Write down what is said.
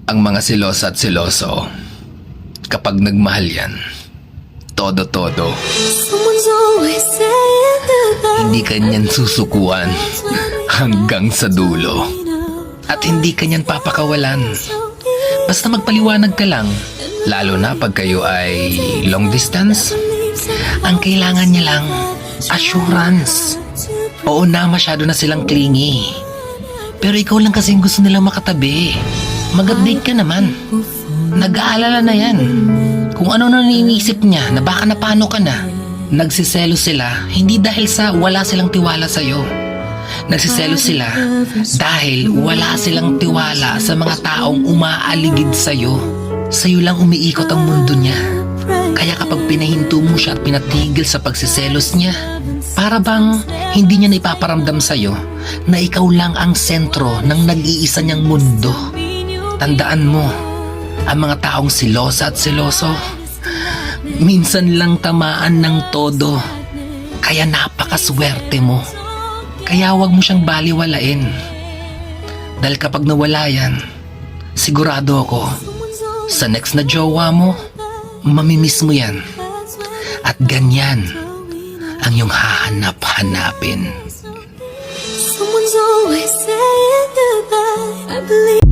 Ang mga silosa at siloso, kapag nagmahal yan, todo-todo. Someone's always saying goodbye. Hindi kanyan susukuan hanggang sa dulo. At hindi kanyan papakawalan. Basta magpaliwanag ka lang, lalo na pag kayo ay long distance. Ang kailangan niya lang, assurance. Oo na, masyado na silang clingy. Pero ikaw lang kasing gusto nilang makatabi. Mag-update ka naman. Nag-aalala na yan. Kung ano na iniisip niya na baka napano ka na. Nagsiselo sila hindi dahil sa wala silang tiwala sa'yo. Nagsiselo sila dahil wala silang tiwala sa mga taong umaaligid sa'yo. Sa'yo lang umiikot ang mundo niya. Kaya kapag pinahinto mo siya at pinatigil sa pagsiselos niya, para bang hindi niya naipaparamdam sa'yo na ikaw lang ang sentro ng nag-iisa niyang mundo. Tandaan mo, ang mga taong silosa at siloso, minsan lang tamaan ng todo. Kaya napakaswerte mo. Kaya wag mo siyang baliwalain. Dahil kapag nawala yan, sigurado ako, sa next na jowa mo, mamimiss mo yan. At ganyan ang iyong hahanap-hanapin. Someone's always saying goodbye. I believe